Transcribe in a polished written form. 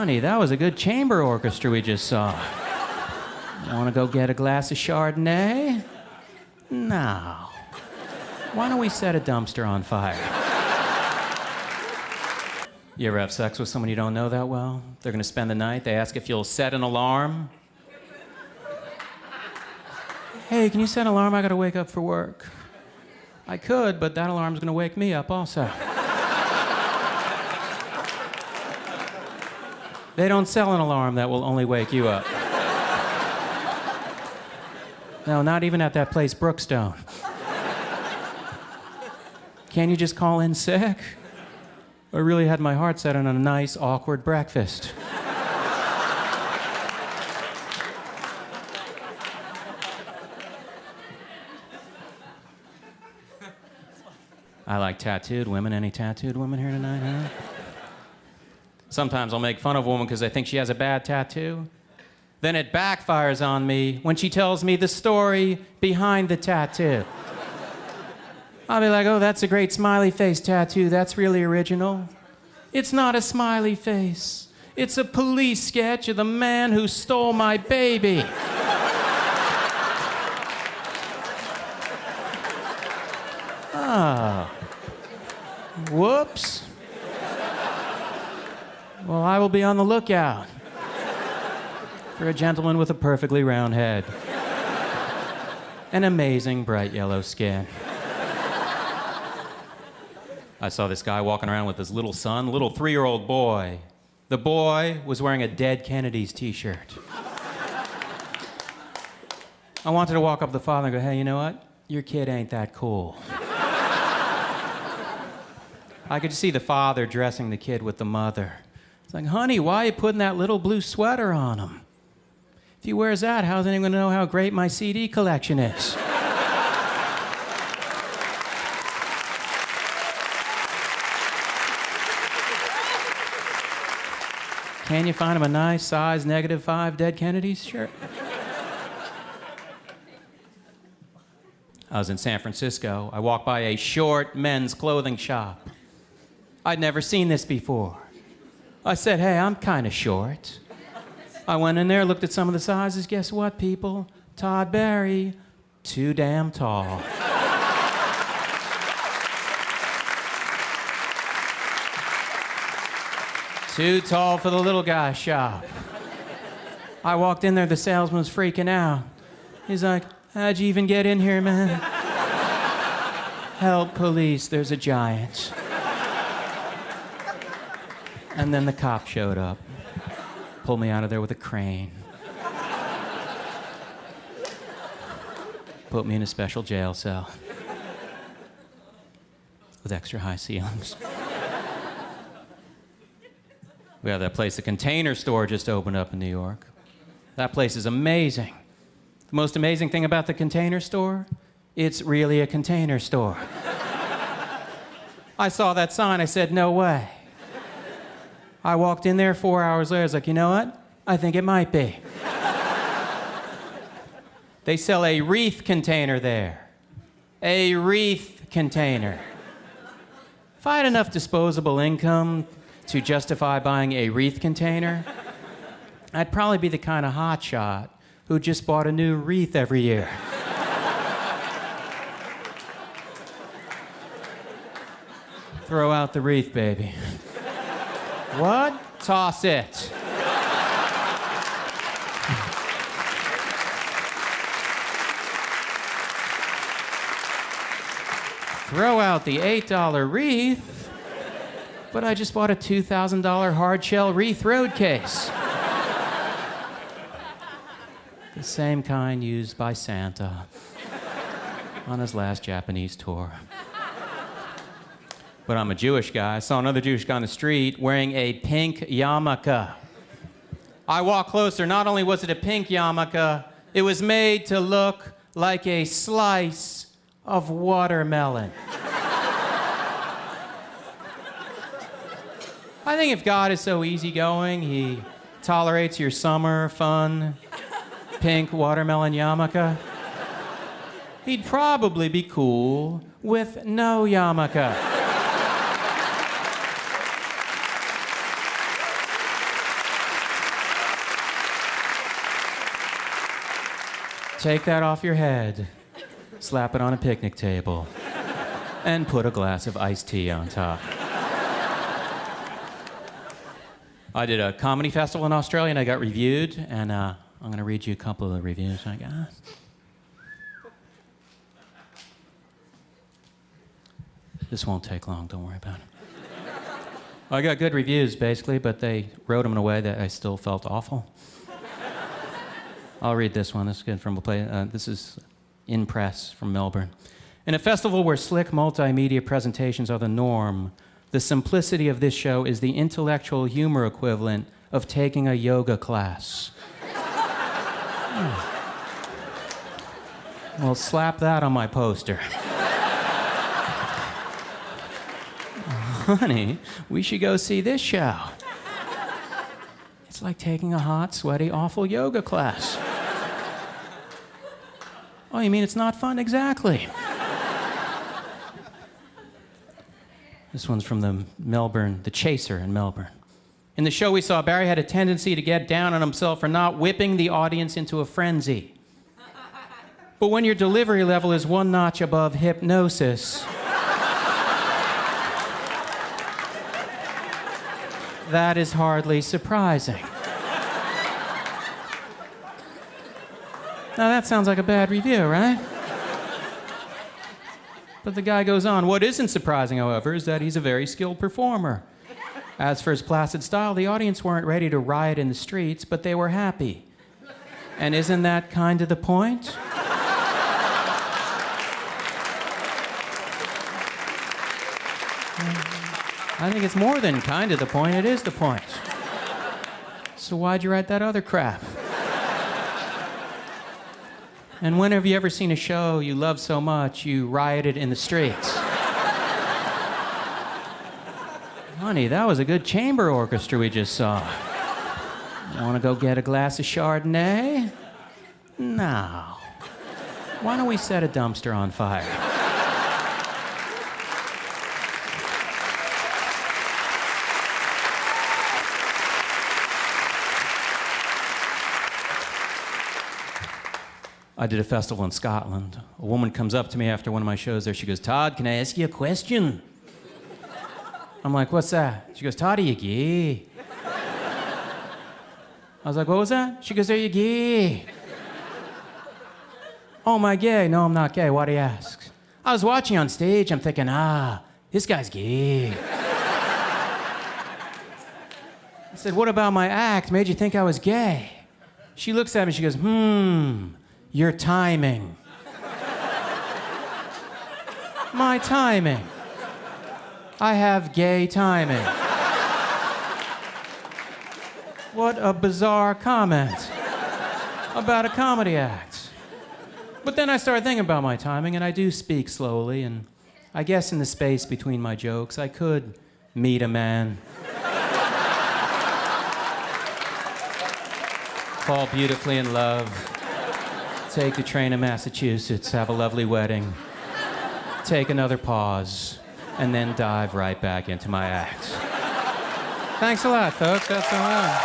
honey, that was a good chamber orchestra we just saw. Want to go get a glass of Chardonnay? No. Why don't we set a dumpster on fire? You ever have sex with someone you don't know that well? They're going to spend the night. They ask if you'll set an alarm. Hey, can you set an alarm? I got to wake up for work. I could, but that alarm's going to wake me up also. They don't sell an alarm that will only wake you up. No, not even at that place, Brookstone. Can you just call in sick? I really had my heart set on a nice, awkward breakfast. I like tattooed women. Any tattooed women here tonight, huh? Sometimes I'll make fun of a woman because I think she has a bad tattoo. Then it backfires on me when she tells me the story behind the tattoo. I'll be like, oh, that's a great smiley face tattoo. That's really original. It's not a smiley face. It's a police sketch of the man who stole my baby. Oh. Whoops. Well, I will be on the lookout for a gentleman with a perfectly round head and amazing bright yellow skin. I saw this guy walking around with his little son, little 3-year-old boy. The boy was wearing a Dead Kennedys t-shirt. I wanted to walk up to the father and go, hey, you know what? Your kid ain't that cool. I could see the father dressing the kid with the mother. It's like, honey, why are you putting that little blue sweater on him? If he wears that, how's anyone gonna know how great my CD collection is? Can you find him a nice size -5 Dead Kennedys shirt? I was in San Francisco. I walked by a short men's clothing shop. I'd never seen this before. I said, hey, I'm kind of short. I went in there, looked at some of the sizes. Guess what, people? Todd Barry, too damn tall. Too tall for the little guy shop. I walked in there, the salesman was freaking out. He's like, how'd you even get in here, man? Help, police, there's a giant. And then the cop showed up, pulled me out of there with a crane. Put me in a special jail cell with extra high ceilings. We have that place, the Container Store just opened up in New York. That place is amazing. The most amazing thing about the Container Store, it's really a container store. I saw that sign, I said, no way. I walked in there 4 hours later, I was like, you know what? I think it might be. They sell a wreath container there. A wreath container. If I had enough disposable income to justify buying a wreath container, I'd probably be the kind of hotshot who just bought a new wreath every year. Throw out the wreath, baby. What? Toss it. Throw out the $8 wreath. But I just bought a $2,000 hard shell wreath road case. The same kind used by Santa on his last Japanese tour. But I'm a Jewish guy. I saw another Jewish guy on the street wearing a pink yarmulke. I walked closer. Not only was it a pink yarmulke, it was made to look like a slice of watermelon. I think if God is so easygoing, he tolerates your summer, fun, pink watermelon yarmulke, he'd probably be cool with no yarmulke. Take that off your head, slap it on a picnic table, and put a glass of iced tea on top. I did a comedy festival in Australia, and I got reviewed, and I'm going to read you a couple of the reviews I got. This won't take long, don't worry about it. I got good reviews, basically, but they wrote them in a way that I still felt awful. I'll read this one. This is good from a play. This is In Press from Melbourne. In a festival where slick multimedia presentations are the norm, the simplicity of this show is the intellectual humor equivalent of taking a yoga class. Well, slap that on my poster. Honey, we should go see this show. It's like taking a hot, sweaty, awful yoga class. Oh, you mean it's not fun? Exactly. This one's from the Chaser in Melbourne. In the show we saw, Barry had a tendency to get down on himself for not whipping the audience into a frenzy. But when your delivery level is one notch above hypnosis, that is hardly surprising. Now that sounds like a bad review, right? But the guy goes on. What isn't surprising, however, is that he's a very skilled performer. As for his placid style, the audience weren't ready to riot in the streets, but they were happy. And isn't that kind of the point? I think it's more than kind of the point, it is the point. So why'd you write that other crap? And when have you ever seen a show you love so much you rioted in the streets? Honey, that was a good chamber orchestra we just saw. Want to go get a glass of Chardonnay? No. Why don't we set a dumpster on fire? I did a festival in Scotland. A woman comes up to me after one of my shows there. She goes, Todd, can I ask you a question? I'm like, what's that? She goes, Todd, are you gay? I was like, what was that? She goes, are you gay? Oh, am I gay? No, I'm not gay. Why do you ask? I was watching on stage. I'm thinking, this guy's gay. I said, what about my act made you think I was gay? She looks at me. She goes, your timing. My timing. I have gay timing. What a bizarre comment about a comedy act. But then I started thinking about my timing, and I do speak slowly, and I guess in the space between my jokes, I could meet a man, fall beautifully in love, take the train to Massachusetts, have a lovely wedding, take another pause, and then dive right back into my act. Thanks a lot, folks. That's so much.